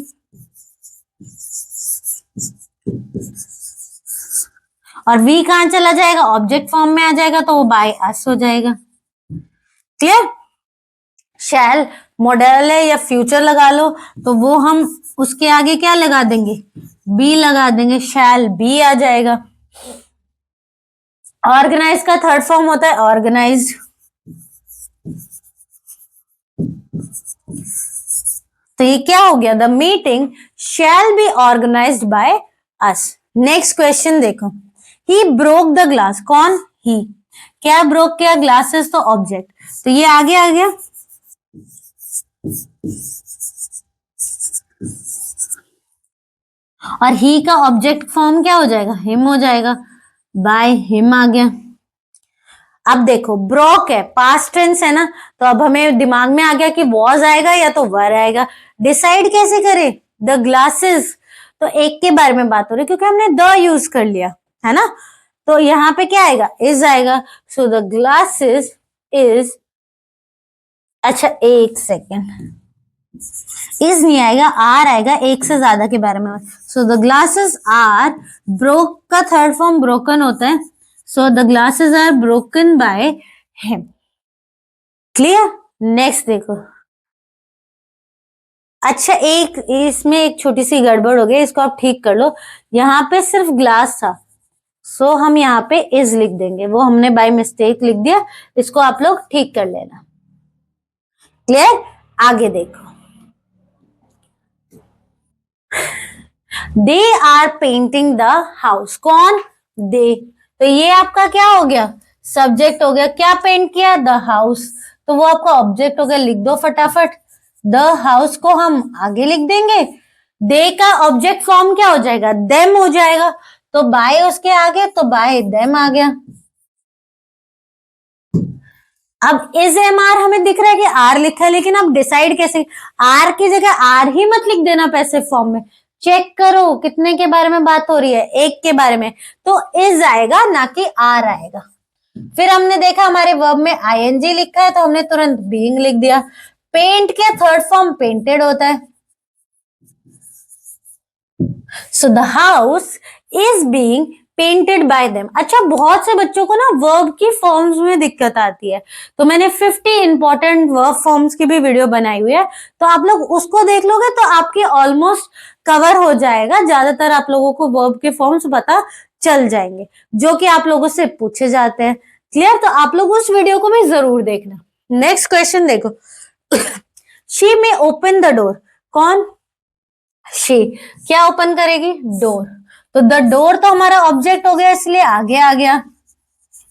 और वी कहां चला जाएगा? ऑब्जेक्ट फॉर्म में आ जाएगा, तो वो बाय अस हो जाएगा। क्लियर? शैल मॉडल है या फ्यूचर लगा लो, तो वो हम उसके आगे क्या लगा देंगे? बी लगा देंगे, शैल बी आ जाएगा। ऑर्गेनाइज का थर्ड फॉर्म होता है ऑर्गेनाइज्ड, तो ये क्या हो गया? The meeting shall be organised by us. Next question देखो, ही ब्रोक द ग्लास। कौन? ही। क्या ब्रोक किया? ग्लासेस, तो ऑब्जेक्ट, तो ये आगे आ गया। और ही का ऑब्जेक्ट फॉर्म क्या हो जाएगा? हिम हो जाएगा, बाय हिम आ गया। अब देखो, ब्रोक है, पास्ट टेंस है ना, तो अब हमें दिमाग में आ गया कि वॉज आएगा या तो वर आएगा। डिसाइड कैसे करें? द ग्लासेस, तो एक के बारे में बात हो रही है, क्योंकि हमने द यूज कर लिया है ना, तो यहाँ पे क्या आएगा, इज आएगा। सो द ग्लासेस इज, अच्छा एक सेकेंड, इज नहीं आएगा, आर आएगा, एक से ज्यादा के बारे में। So the glasses are broke का थर्ड फॉर्म ब्रोकन होता है। So the glasses are broken by him. Clear. Next देखो, अच्छा एक इसमें एक छोटी सी गड़बड़ हो गई, इसको आप ठीक कर लो। यहाँ पे सिर्फ ग्लास था, सो हम यहाँ पे इज लिख देंगे, वो हमने बाय मिस्टेक लिख दिया, इसको आप लोग ठीक कर लेना। क्लियर। आगे देखो, they are painting the house. कौन, दे, तो ये आपका क्या हो गया, सब्जेक्ट हो गया। क्या पेंट किया, द हाउस, तो वो आपका ऑब्जेक्ट हो गया। लिख दो फटाफट, द हाउस को हम आगे लिख देंगे। दे का ऑब्जेक्ट फॉर्म क्या हो जाएगा, देम हो जाएगा, तो बाय उसके आगे, तो बाय देम आ गया। अब इज एम आर हमें दिख रहा है कि आर लिखा है, लेकिन अब डिसाइड कैसे, आर की जगह आर ही मत लिख देना पैसिव फॉर्म में। चेक करो कितने के बारे में बात हो रही है, एक के बारे में, तो इज आएगा ना कि आर आएगा। फिर हमने देखा हमारे वर्ब में आईएनजी लिखा है, तो हमने तुरंत बीइंग लिख दिया। पेंट के थर्ड फॉर्म पेंटेड होता है। So the house is being painted bye them. अच्छा, बहुत से बच्चों को ना वर्ब की फॉर्म्स में दिक्कत आती है, तो मैंने 50 इंपॉर्टेंट वर्ब फॉर्म्स की भी वीडियो बनाई हुई है, तो आप लोग उसको देख लोगे तो आपके ऑलमोस्ट कवर हो जाएगा। ज्यादातर आप लोगों को वर्ब के फॉर्म्स पता चल जाएंगे, जो कि आप लोगों से पूछे जाते हैं। क्लियर, तो आप लोग उस वीडियो को भी जरूर देखना। नेक्स्ट क्वेश्चन देखो, she may open the door. कौन, शी, क्या ओपन करेगी, डोर, तो द डोर तो हमारा ऑब्जेक्ट हो गया, इसलिए आगे आ गया।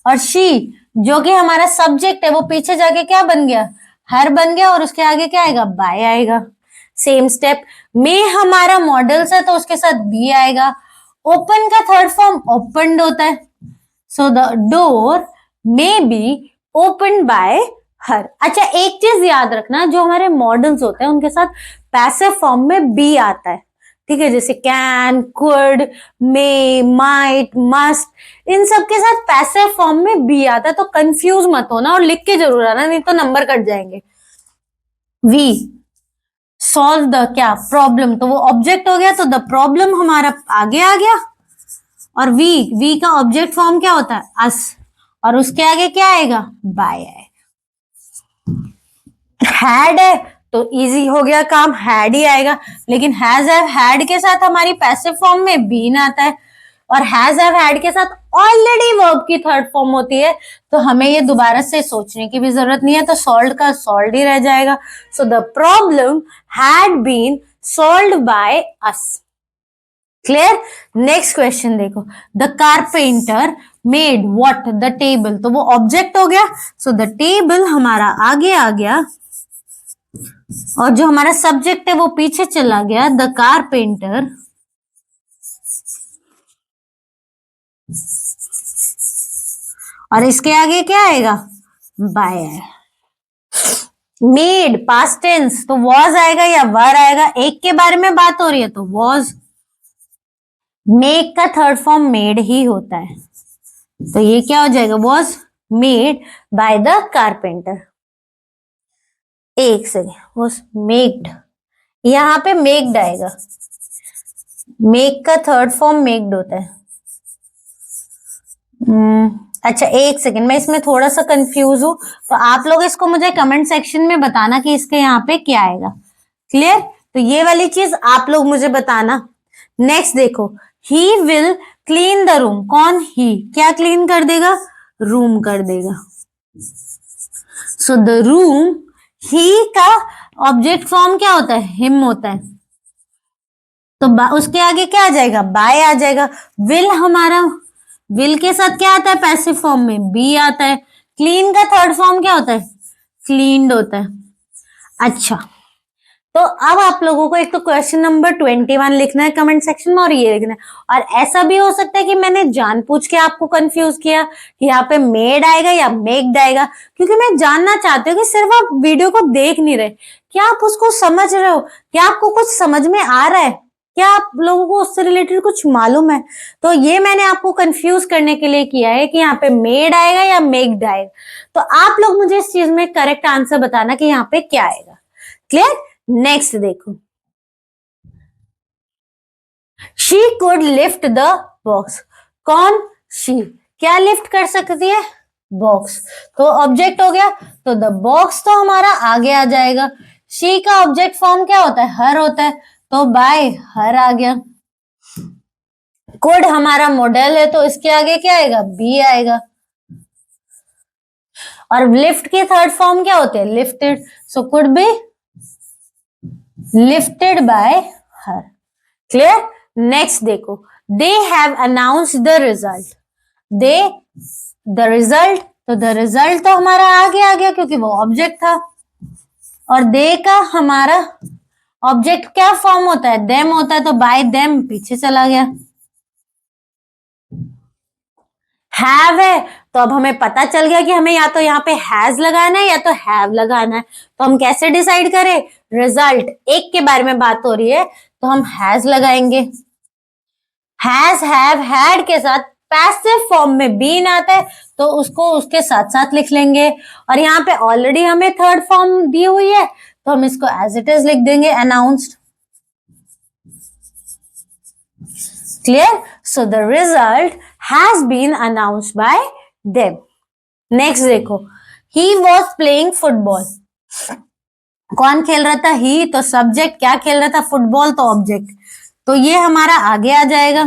और शी जो कि हमारा सब्जेक्ट है, वो पीछे जाके क्या बन गया, हर बन गया, और उसके आगे क्या आएगा, बाय आएगा। सेम स्टेप, मे हमारा मॉडल्स है, तो उसके साथ बी आएगा। ओपन का थर्ड फॉर्म ओपन्ड होता है, so the door may be open by हर। अच्छा, एक चीज याद रखना, जो हमारे मॉडल्स होते हैं उनके साथ पैसिव फॉर्म में बी आता है, ठीक है, जैसे can, could, may, might, must, इन सब के साथ पैसिव फॉर्म में बी आता है, तो कंफ्यूज मत होना और लिख के जरूर आना, नहीं तो नंबर कट जाएंगे। वी सॉल्व द क्या, प्रॉब्लम, तो वो ऑब्जेक्ट हो गया, तो द प्रॉब्लम हमारा आगे आ गया। और वी का ऑब्जेक्ट फॉर्म क्या होता है, अस, और उसके आगे क्या आएगा, बाय आएगा। हैड है तो इजी हो गया काम, हैड ही आएगा, लेकिन हैज हैव हैड के साथ हमारी पैसिव फॉर्म में बीन आता है, और हैज हैव हैड के साथ ऑलरेडी वर्ब की थर्ड फॉर्म होती है, तो हमें ये दोबारा से सोचने की भी जरूरत नहीं है, तो सॉल्व का सॉल्व ही रह जाएगा। So the problem had been solved by us. Clear. Next question देखो, the carpenter made what, the table, तो वो ऑब्जेक्ट हो गया, सो द टेबल हमारा आगे आ गया, और जो हमारा सब्जेक्ट है वो पीछे चला गया। द कारपेंटर और इसके आगे क्या आएगा, बाय। मेड पास्ट टेंस, तो वॉज आएगा या वर आएगा, एक के बारे में बात हो रही है तो वॉज। मेक का थर्ड फॉर्म मेड ही होता है, तो ये क्या हो जाएगा, was made by the carpenter. एक सेकेंड, वॉज मेक्ड, यहाँ पे मेक्ड आएगा, मेक का थर्ड फॉर्म मेक्ड होता है। अच्छा एक सेकेंड, मैं इसमें थोड़ा सा कंफ्यूज हूं, तो आप लोग इसको मुझे कमेंट सेक्शन में बताना कि इसके यहाँ पे क्या आएगा। क्लियर, तो ये वाली चीज आप लोग मुझे बताना। नेक्स्ट देखो, he will clean the room. कौन, ही, क्या क्लीन कर देगा, रूम कर देगा। सो द रूम, ही का ऑब्जेक्ट फॉर्म क्या होता है, हिम होता है, तो उसके आगे क्या आ जाएगा, बाय आ जाएगा। विल हमारा, विल के साथ क्या आता है पैसिव फॉर्म में, बी आता है। क्लीन का थर्ड फॉर्म क्या होता है, क्लीन्ड होता है। अच्छा, तो अब आप लोगों को एक तो क्वेश्चन नंबर 21 लिखना है कमेंट सेक्शन में, और ये लिखना है। और ऐसा भी हो सकता है कि मैंने जानबूझ के आपको कंफ्यूज किया कि यहाँ पे मेड आएगा या मेक्ड आएगा, क्योंकि मैं जानना चाहती हूँ कि सिर्फ आप वीडियो को देख नहीं रहे, क्या आप उसको समझ रहे हो, क्या आपको कुछ समझ में आ रहा है। क्या आप लोगों को उससे रिलेटेड कुछ मालूम है? तो ये मैंने आपको कंफ्यूज करने के लिए किया है कि यहाँ पे मेड आएगा या मेक्ड आएगा। तो आप लोग मुझे इस चीज में करेक्ट आंसर बताना कि यहाँ पे क्या आएगा। क्लियर? नेक्स्ट देखो, she could lift the box. कौन? शी। क्या लिफ्ट कर सकती है? बॉक्स। तो ऑब्जेक्ट हो गया, तो द बॉक्स तो हमारा आगे आ जाएगा। शी का ऑब्जेक्ट फॉर्म क्या होता है? हर होता है, तो बाय हर आ गया। कुड हमारा मॉडल है, तो इसके आगे क्या आएगा? बी आएगा। और लिफ्ट की थर्ड फॉर्म क्या होते हैं? Lifted, so could be lifted by her. Clear? Next देखो, they have announced the result. They, the result, तो द रिजल्ट तो हमारा आगे आ गया क्योंकि वो ऑब्जेक्ट था। और दे का हमारा ऑब्जेक्ट क्या फॉर्म होता है? देम होता है, तो बाय देम पीछे चला गया। हैव है, तो अब हमें पता चल गया कि हमें या तो यहाँ पे हैज लगाना है या तो हैव लगाना है। तो हम कैसे डिसाइड करें? रिजल्ट एक के बारे में बात हो रही है तो हम हैज लगाएंगे। हैज, हैव, हैड के साथ पैसिव फॉर्म में बीन आता है तो उसको उसके साथ साथ लिख लेंगे। और यहाँ पे ऑलरेडी हमें थर्ड फॉर्म दी हुई है तो हम इसको एज इट इज लिख देंगे, announced. Clear? So the result has been announced by them. Next देखो, ही वॉज प्लेइंग फुटबॉल। कौन खेल रहा था? ही, तो सब्जेक्ट। क्या खेल रहा था? फुटबॉल, तो ऑब्जेक्ट। तो ये हमारा आगे आ जाएगा,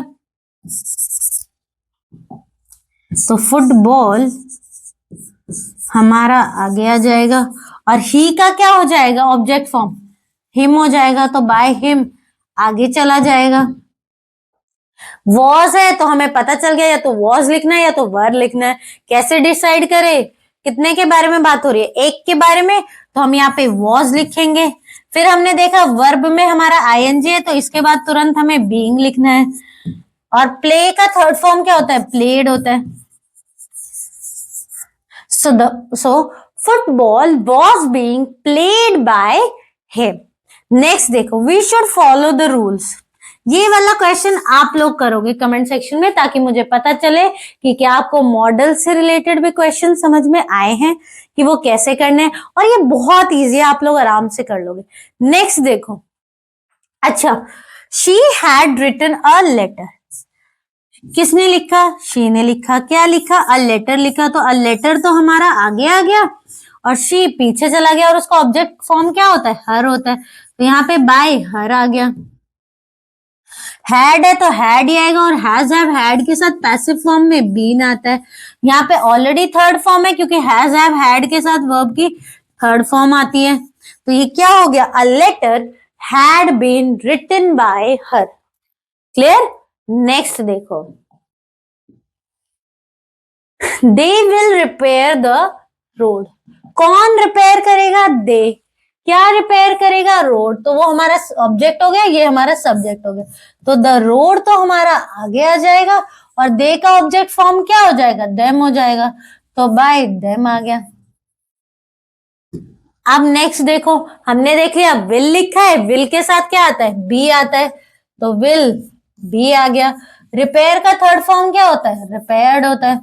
तो फुटबॉल हमारा आगे आ जाएगा। और ही का क्या हो जाएगा? ऑब्जेक्ट फॉर्म, हिम हो जाएगा, तो बाय हिम आगे चला जाएगा। वॉज है तो हमें पता चल गया या तो वॉज लिखना है या तो वर लिखना है। कैसे डिसाइड करें? कितने के बारे में बात हो रही है? एक के बारे में, तो हम यहाँ पे वॉज लिखेंगे। फिर हमने देखा वर्ब में हमारा आईएनजी है तो इसके बाद तुरंत हमें बीइंग लिखना है। और प्ले का थर्ड फॉर्म क्या होता है? प्लेड होता है। So football was being played by him. Next देखो, we should follow the rules। ये वाला क्वेश्चन आप लोग करोगे कमेंट सेक्शन में ताकि मुझे पता चले कि क्या आपको मॉडल से रिलेटेड भी क्वेश्चन समझ में आए हैं कि वो कैसे करने हैं। और ये बहुत इजी है, आप लोग आराम से कर लोगे। नेक्स्ट देखो, अच्छा, she had written a letter। किसने लिखा? शी ने लिखा। क्या लिखा? अ लेटर लिखा। तो अ लेटर तो हमारा आगे आ गया और शी पीछे चला गया। और उसका ऑब्जेक्ट फॉर्म क्या होता है? हर होता है, तो यहाँ पे बाय हर आ गया। हैड है तो हैड ही आएगा। और हैज, हैव, हैड के साथ पैसिव फॉर्म में बीन आता है। यहाँ पे ऑलरेडी थर्ड फॉर्म है क्योंकि हैज, हैव, हैड के साथ वर्ब की थर्ड फॉर्म आती है। तो ये क्या हो गया? A letter had been written by her. Clear? Next देखो, they will repair the road. कौन रिपेयर करेगा? दे। क्या रिपेयर करेगा? रोड। तो वो हमारा ऑब्जेक्ट हो गया, ये हमारा सब्जेक्ट हो गया। तो द रोड तो हमारा आगे आ जाएगा और दे का ऑब्जेक्ट फॉर्म क्या हो जाएगा? देम हो जाएगा, तो बाय देम आ गया। अब नेक्स्ट देखो, हमने देख लिया विल लिखा है, विल के साथ क्या आता है? बी आता है, तो विल बी आ गया। रिपेयर का थर्ड फॉर्म क्या होता है? रिपेयर्ड होता है।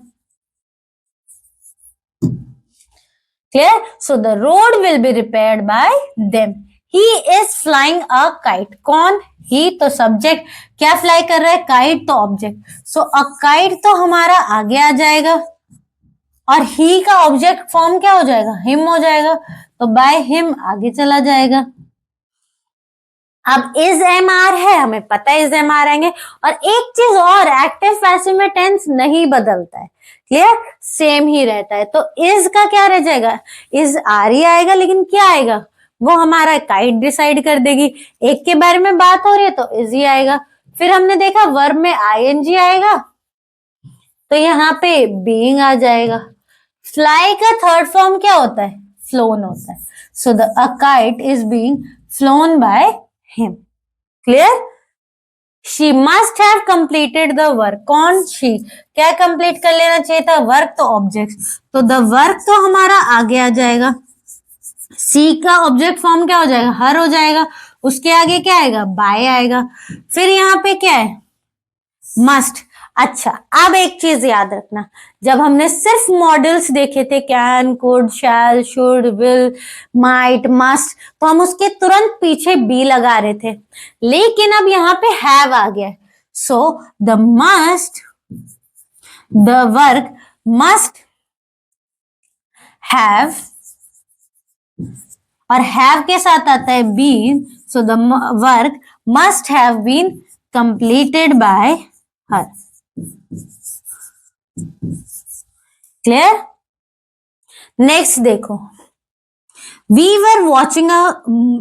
Clear? So the road will be repaired by them. He is flying a kite. कौन? He तो सब्जेक्ट। क्या फ्लाई कर रहा है? काइट तो ऑब्जेक्ट। सो अ काइट तो हमारा आगे आ जाएगा और ही का ऑब्जेक्ट फॉर्म क्या हो जाएगा? हिम हो जाएगा, तो बाय हिम आगे चला जाएगा। अब इज एम आर है, हमें पता है इज एम आर आएंगे। और एक चीज और, एक्टिव पैसिव में टेंस नहीं बदलता है। क्लियर? सेम ही रहता है। तो इज का क्या रह जाएगा? इज आर ही आएगा, लेकिन क्या आएगा? वो हमारा काइट डिसाइड कर देगी। एक के बारे में बात हो रही है तो इज ही आएगा। फिर हमने देखा वर्ब में आईएनजी आएगा तो यहाँ पे बीइंग आ जाएगा। फ्लाई का थर्ड फॉर्म क्या होता है? फ्लोन होता है। So the a kite is being phloem bye him. Clear? She must have completed the work. कौन? शी। क्या कंप्लीट कर लेना चाहिए था? वर्क तो ऑब्जेक्ट, तो द वर्क तो हमारा आगे आ जाएगा। सी का ऑब्जेक्ट फॉर्म क्या हो जाएगा? हर हो जाएगा। उसके आगे क्या आएगा, बाय आएगा। फिर यहाँ पे क्या है, मस्ट। अच्छा, अब एक चीज याद रखना, जब हमने सिर्फ मॉडल्स देखे थे, can, could, shall, should, will, might, must, तो हम उसके तुरंत पीछे बी लगा रहे थे, लेकिन अब यहाँ पे हैव आ गया। So the must, the work must have, और हैव के साथ आता है been, so the work must have been completed by her. Clear? Next देखो, we were watching a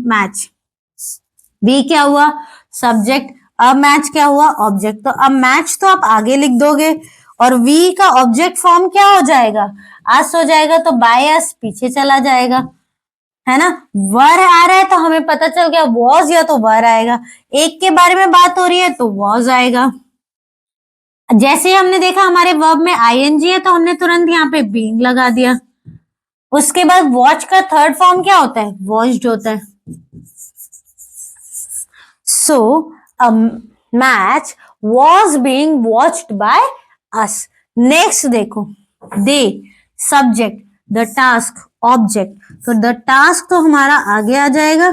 match. We क्या हुआ, सब्जेक्ट, अ मैच क्या हुआ, ऑब्जेक्ट। तो अब मैच तो आप आगे लिख दोगे, और वी का ऑब्जेक्ट फॉर्म क्या हो जाएगा, अस हो जाएगा, तो बाय अस पीछे चला जाएगा, है ना। वर आ रहा है तो हमें पता चल गया वॉज या तो वर आएगा, एक के बारे में बात हो रही है तो वॉज आएगा। जैसे ही हमने देखा हमारे वर्ब में आईएनजी है तो हमने तुरंत यहाँ पे बीइंग लगा दिया। उसके बाद वॉच का थर्ड फॉर्म क्या होता है, वॉच्ड होता है। So a match was being watched by us. Next देखो, they, subject, the task, object. तो द टास्क तो हमारा आगे आ जाएगा,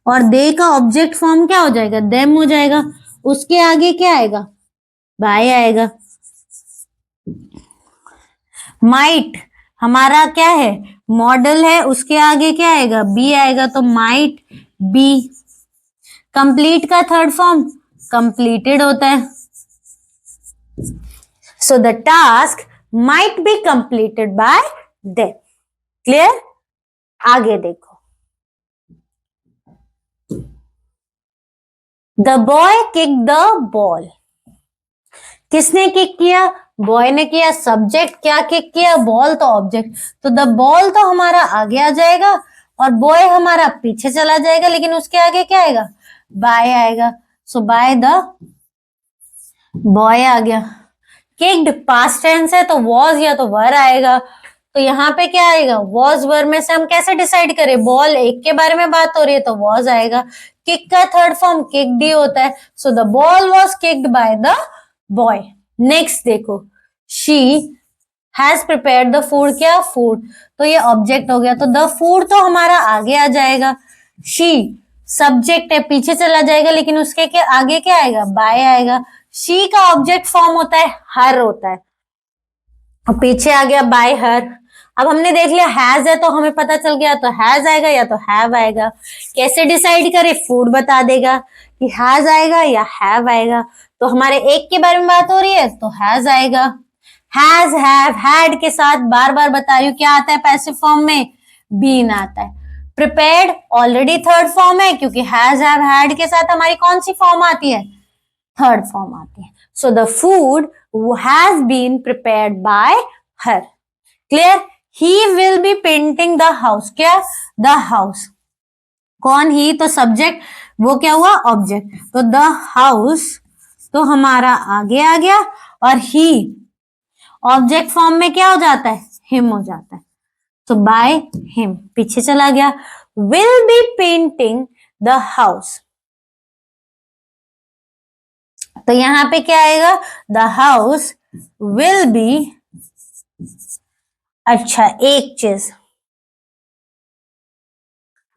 और दे का ऑब्जेक्ट फॉर्म क्या हो जाएगा, देम हो जाएगा। उसके आगे क्या आएगा, बाय आएगा। माइट हमारा क्या है, मॉडल है, उसके आगे क्या आएगा, बी आएगा, तो माइट बी। कंप्लीट का थर्ड फॉर्म कंप्लीटेड होता है। So the task might be completed by them. Clear? आगे देखो, the boy kick the ball. किसने किक किया, बॉय ने किया। सब्जेक्ट क्या किक किया, बॉल, तो ऑब्जेक्ट। तो द बॉल तो हमारा आगे आ जाएगा, और बॉय हमारा पीछे चला जाएगा, लेकिन उसके आगे क्या आएगा, बाय आएगा। सो बाय द बॉय आ गया। किक्ड पास्ट टेंस है तो वॉज या तो वर आएगा, तो यहाँ पे क्या आएगा, वॉज वर में से हम कैसे डिसाइड करें, बॉल एक के बारे में बात हो रही है तो वॉज आएगा। किक का थर्ड फॉर्म किक्ड ही होता है। So the ball was kicked by the boy. Next देखो, she has prepared the food. क्या, फूड, तो ये ऑब्जेक्ट हो गया, तो द फूड तो हमारा आगे आ जाएगा। शी सब्जेक्ट है, पीछे चला जाएगा, लेकिन उसके के आगे क्या आएगा, बाय आएगा। शी का ऑब्जेक्ट फॉर्म होता है हर होता है, और पीछे आ गया बाय हर। अब हमने देख लिया हैज है तो हमें पता चल गया, तो हैज आएगा या तो हैव आएगा। कैसे डिसाइड करें, फूड बता देगा कि हैज आएगा या हैव आएगा। तो हमारे एक के बारे में बात हो रही है तो हैज आएगा। हैज, हैव, हैड के साथ बार बार बता रही हूँ क्या आता है पैसिव फॉर्म में, बीन आता है। प्रिपेयर्ड ऑलरेडी थर्ड फॉर्म है, क्योंकि हैज, हैव, हैड के साथ हमारी कौन सी फॉर्म आती है, थर्ड फॉर्म आती है। So the food has been prepared by her. Clear? He will be painting the house. क्या, द हाउस, कौन, ही तो सब्जेक्ट, वो क्या हुआ, ऑब्जेक्ट। तो द हाउस तो हमारा आगे आ गया, और ही ऑब्जेक्ट फॉर्म में क्या हो जाता है, हिम हो जाता है, तो बाय हिम पीछे चला गया। Will be painting the house, तो यहां पे क्या आएगा, द हाउस विल बी। अच्छा, एक चीज,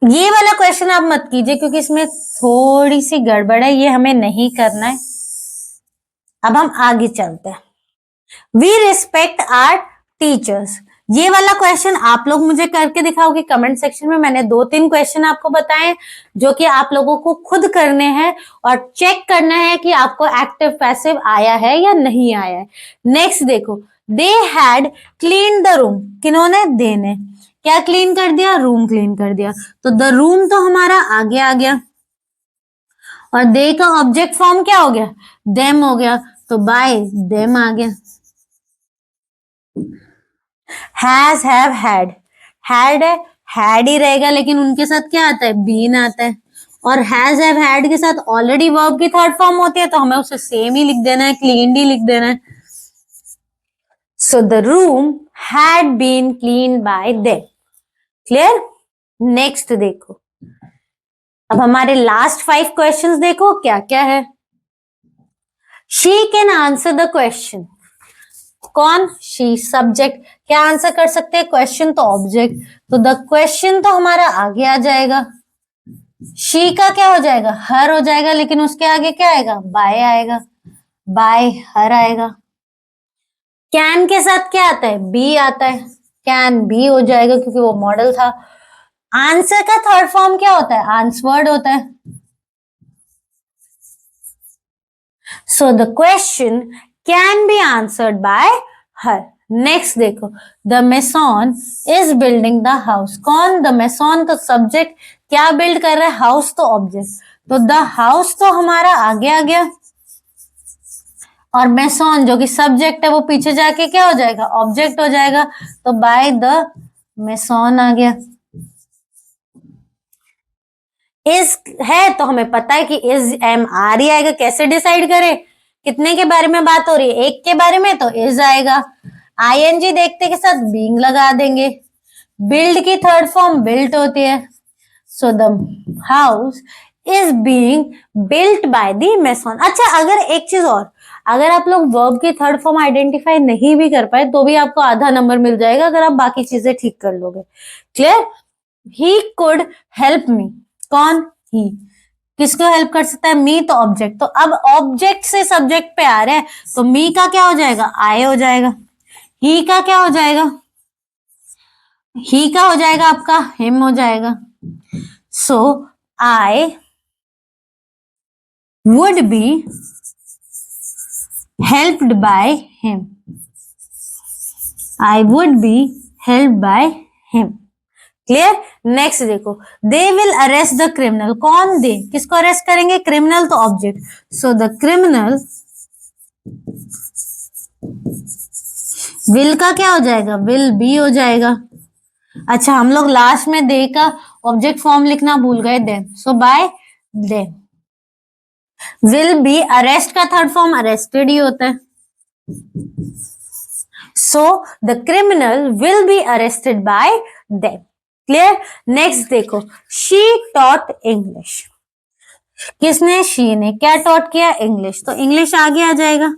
ये वाला क्वेश्चन आप मत कीजिए क्योंकि इसमें थोड़ी सी गड़बड़ है, ये हमें नहीं करना है। अब हम आगे चलते हैं। We respect our teachers. ये वाला क्वेश्चन आप लोग मुझे करके दिखाओगे कमेंट सेक्शन में। मैंने 2-3 क्वेश्चन आपको बताए जो कि आप लोगों को खुद करने हैं और चेक करना है कि आपको एक्टिव पैसिव आया है या नहीं आया है। नेक्स्ट देखो, they had clean the room. किन्होंने, दे ने क्या क्लीन कर दिया, रूम क्लीन कर दिया। तो द रूम तो हमारा आगे आ गया, और दे का ऑब्जेक्ट फॉर्म क्या हो गया, देम हो गया, तो बाय देम आ गया। हैज, हैव, हैड, हैड है, हैड ही रहेगा, लेकिन उनके साथ क्या आता है, बीन आता है। और हैज, हैव, हैड के साथ ऑलरेडी वर्ब की थर्ड फॉर्म होती है, तो हमें उसे सेम ही लिख देना है, क्लीनड ही लिख देना है। So the room had been clean by them. Clear? Next देखो, अब हमारे लास्ट 5 क्वेश्चंस देखो क्या क्या है। She can answer the question. कौन? She subject. क्या आंसर कर सकते हैं? क्वेश्चन तो ऑब्जेक्ट, तो द क्वेश्चन तो हमारा आगे आ जाएगा। शी का क्या हो जाएगा? हर हो जाएगा, लेकिन उसके आगे क्या आएगा? बाय आएगा, बाय हर आएगा। कैन के साथ क्या आता है? बी आता है, कैन बी हो जाएगा क्योंकि वो मॉडल था। आंसर का थर्ड फॉर्म क्या होता है? आंसवर्ड होता है। So the question can be answered by her. Next देखो, the mason is building the house. कौन? द मेसॉन तो सब्जेक्ट, क्या बिल्ड कर रहा है? हाउस तो ऑब्जेक्ट, तो द हाउस तो हमारा आगे आ गया, और मेसॉन जो कि सब्जेक्ट है वो पीछे जाके क्या हो जाएगा? ऑब्जेक्ट हो जाएगा, तो बाय द मेसॉन आ गया। इज है तो हमें पता है कि इज एम आर ही आएगा। कैसे डिसाइड करें कितने के बारे में बात हो रही है? एक के बारे में, तो इज आएगा। आईएनजी देखते के साथ बीइंग लगा देंगे। बिल्ड की थर्ड फॉर्म बिल्ट होती है, so the house is being built by the meson. अच्छा, अगर एक चीज और, अगर आप लोग वर्ब की थर्ड फॉर्म आइडेंटिफाई नहीं भी कर पाए तो भी आपको आधा नंबर मिल जाएगा अगर आप बाकी चीजें ठीक कर लोगे। Clear? He could help me. कौन? ही। किसको हेल्प कर सकता है? मी तो ऑब्जेक्ट, तो अब ऑब्जेक्ट से सब्जेक्ट पे आ रहे हैं, तो मी का क्या हो जाएगा? आई हो जाएगा। ही का क्या हो जाएगा? ही का हो जाएगा आपका हिम हो जाएगा। So I would be helped by him. I would be helped by him. Clear? Next देखो, they will arrest the criminal. कौन? दे। किसको अरेस्ट करेंगे? क्रिमिनल तो object, so the criminal will का क्या हो जाएगा? विल बी हो जाएगा। अच्छा, हम लोग लास्ट में दे का ऑब्जेक्ट फॉर्म लिखना भूल गए, them, so bye them. Will be, arrest का थर्ड फॉर्म अरेस्टेड ही होता है, so the criminal will be arrested bye them. Clear? Next देखो, शी टॉट इंग्लिश। किसने? शी ने। क्या टॉट किया? इंग्लिश, तो इंग्लिश आगे आ जाएगा,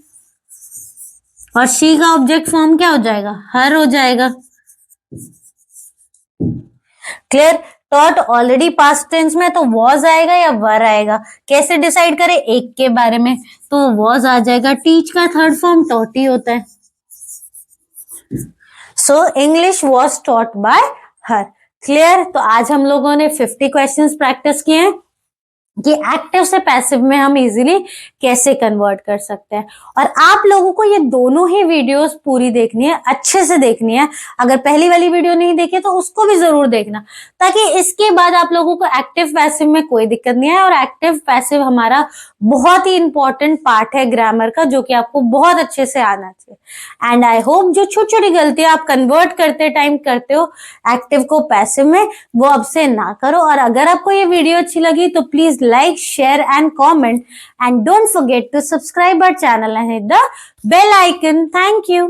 और शी का ऑब्जेक्ट फॉर्म क्या हो जाएगा? हर हो जाएगा। Clear? Taught already past tense में, तो वॉज आएगा या वर आएगा? कैसे डिसाइड करें? एक के बारे में, तो वॉज आ जाएगा। टीच का थर्ड फॉर्म टॉट ही होता है, so English was taught by her. Clear? तो आज हम लोगों ने 50 क्वेश्चंस प्रैक्टिस किए हैं कि एक्टिव से पैसिव में हम इजीली कैसे कन्वर्ट कर सकते हैं। और आप लोगों को ये दोनों ही वीडियोस पूरी देखनी है, अच्छे से देखनी है। अगर पहली वाली वीडियो नहीं देखी तो उसको भी जरूर देखना, ताकि इसके बाद आप लोगों को एक्टिव पैसिव में कोई दिक्कत नहीं है। और एक्टिव पैसिव हमारा बहुत ही इंपॉर्टेंट पार्ट है ग्रामर का, जो कि आपको बहुत अच्छे से आना चाहिए। एंड आई होप जो छोटी छोटी गलतियां आप कन्वर्ट करते टाइम करते हो एक्टिव को पैसिव में, वो अब से ना करो। और अगर आपको ये वीडियो अच्छी लगी तो please like, share and comment, and don't forget to subscribe our channel and hit the bell icon. Thank you.